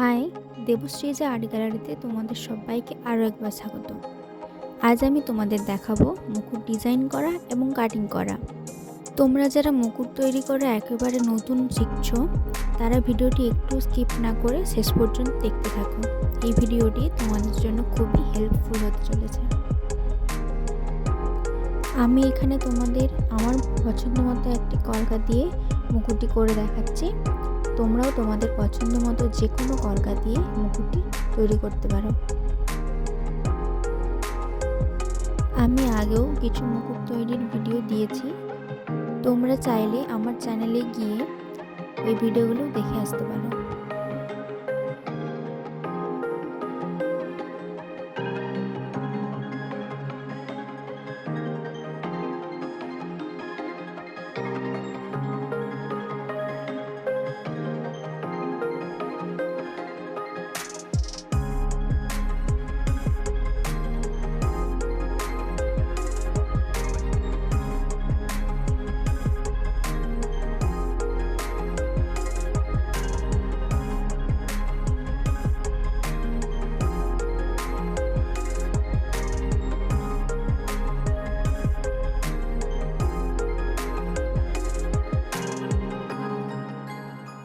High, Debashree যে art গ্যালারিতে তোমাদের সবাইকে আরও একবার স্বাগত। আজ আমি তোমাদের দেখাবো মুকুট ডিজাইন করা এবং কাটিং করা। তোমরা যারা মুকুট তৈরি করা একেবারে নতুন শিখছো, তারা ভিডিওটি একটু স্কিপ না করে শেষ পর্যন্ত দেখতে থাকো। এই ভিডিওটি তোমাদের জন্য খুবই হেল্পফুল হতে চলেছে। আমি এখানে তোমাদের আমার পছন্দ মতো একটি কলকা দিয়ে মুকুটটি করে দেখাচ্ছি। তোমরাও তোমাদের পছন্দ মতো যে কোনো কলকা দিয়ে মুকুটটি তৈরি করতে পারো। আমি আগেও কিছু মুকুট তৈরির ভিডিও দিয়েছি, তোমরা চাইলে আমার চ্যানেলে গিয়ে ওই ভিডিওগুলো দেখে আসতে পারো।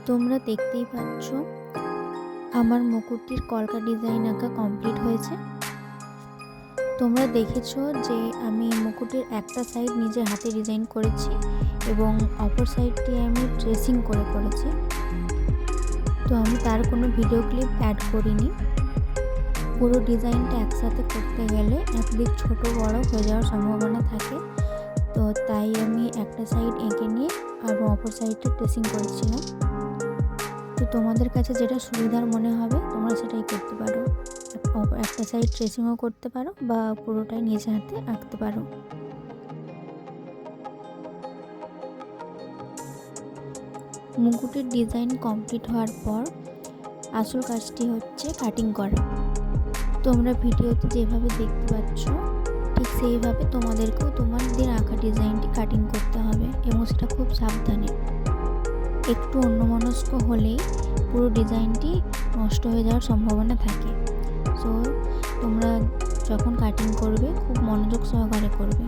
তোমরা দেখতেই পাচ্ছ আমার মুকুটটির কলকা ডিজাইন আঁকা কমপ্লিট হয়েছে। তোমরা দেখেছো যে আমি মুকুটের একটা সাইড নিজে হাতে ডিজাইন করেছি এবং অপর সাইডটি আমি ট্রেসিং করেছি। তো আমি তার কোনো ভিডিও ক্লিপ অ্যাড করিনি। পুরো ডিজাইনটা একসাথে করতে গেলে একদিক ছোট বড় হয়ে যাওয়ার সম্ভাবনা থাকে, তো তাই আমি একটা সাইড এঁকে নিয়ে আর অপর সাইডটা ট্রেসিং করেছিলাম। তো তোমাদের কাছে যেটা সুবিধার মনে হবে তোমরা সেটাই করতে পারো। একটা সাইড ট্রেসিংও করতে পারো বা পুরোটাই নিজে হাতে আঁকতে পারো। মুকুটের ডিজাইন কমপ্লিট হওয়ার পর আসল কাজটি হচ্ছে কাটিং করা। তোমরা ভিডিওতে যেভাবে দেখতে পাচ্ছ ঠিক সেইভাবে তোমাদেরকেও তোমাদের আঁকা ডিজাইনটি কাটিং করতে হবে এবং সেটা খুব সাবধানে। একটু অন্যমনস্ক হলেই পুরো ডিজাইনটি নষ্ট হয়ে যাওয়ার সম্ভাবনা থাকে। সো তোমরা যখন কাটিং করবে খুব মনোযোগ সহকারে করবে।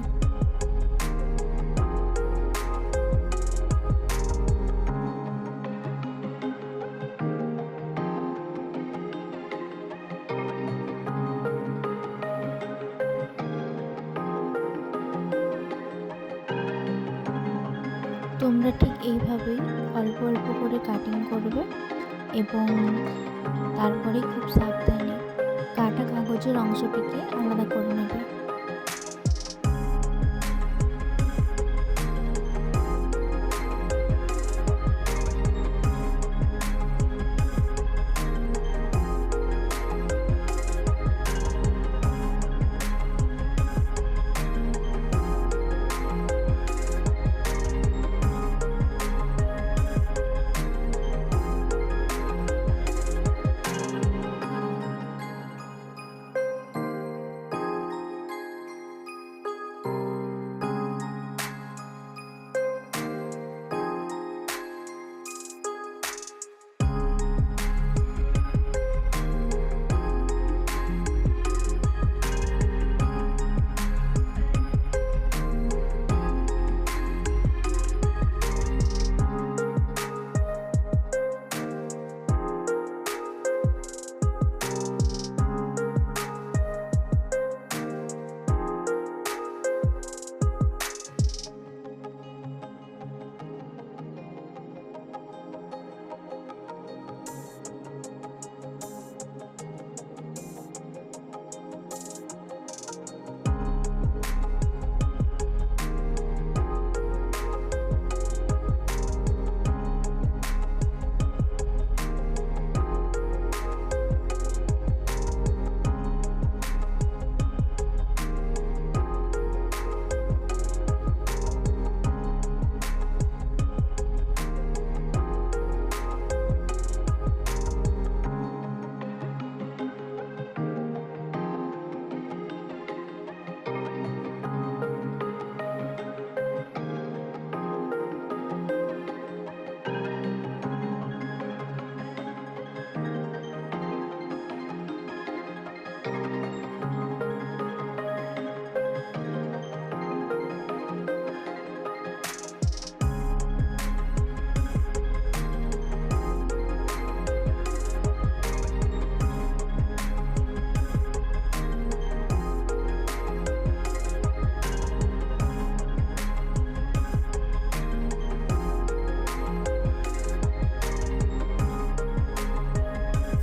তোমরা ঠিক এইভাবেই অল্প অল্প করে কাটিং করবে এবং তারপরে খুব সাবধানে কাটা কাগজের অংশটিকে আলাদা করে নেবে।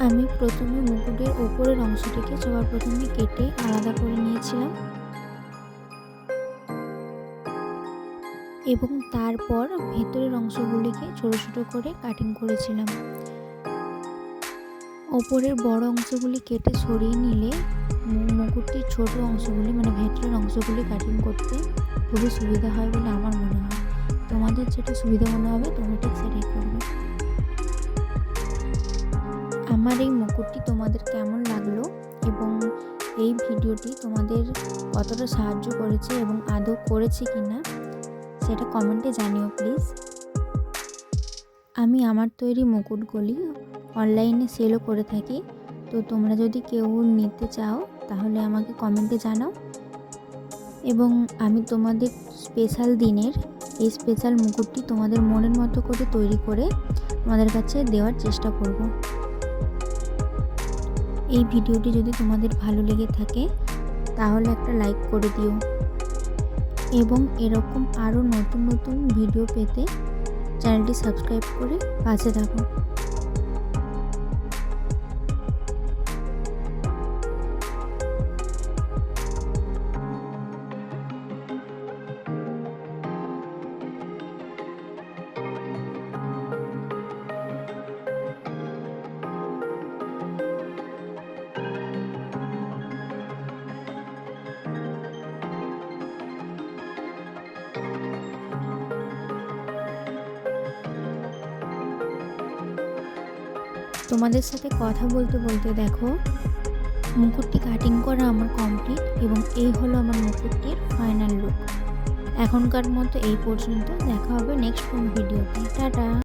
আমি প্রথমে মুকুটের ওপরের অংশটিকে সবার প্রথমে কেটে আলাদা করে নিয়েছিলাম এবং তারপর ভেতরের অংশগুলিকে ছোট ছোট করে কাটিং করেছিলাম। ওপরের বড় অংশগুলি কেটে সরিয়ে নিলে মুকুটটির ছোট অংশগুলি মানে ভেতরের অংশগুলি কাটিং করতে খুবই সুবিধা হয় বলে আমার মনে হয়। তোমাদের যেটা সুবিধা মনে হবে তোমরা ঠিক সেটাই করবে। আমার এই মুকুটটি তোমাদের কেমন লাগলো এবং এই ভিডিওটি তোমাদের কতটা সাহায্য করেছে এবং আদৌ করেছে কিনা সেটা কমেন্টে জানিও প্লিজ। আমি আমার তৈরি মুকুটগুলি অনলাইনে সেলও করে থাকি, তো তোমরা যদি কেউ নিতে চাও তাহলে আমাকে কমেন্টে জানাও এবং আমি তোমাদের স্পেশাল দিনের এই স্পেশাল মুকুটটি তোমাদের মনের মতো করে তৈরি করে তোমাদের কাছে দেওয়ার চেষ্টা করব। এই ভিডিওটি যদি তোমাদের ভালো লেগে থাকে তাহলে একটা লাইক করে দিও এবং এরকম আরও নতুন নতুন ভিডিও পেতে চ্যানেলটি সাবস্ক্রাইব করে পাশে থাকো। তোমাদের সাথে কথা বলতে বলতে দেখো মুকুটটি কাটিং করা আমার কমপ্লিট এবং এই হলো আমার মুকুটটির ফাইনাল লুক। এখনকার মতো এই পর্যন্ত, দেখা হবে নেক্সট কোন ভিডিওতে। টাটা।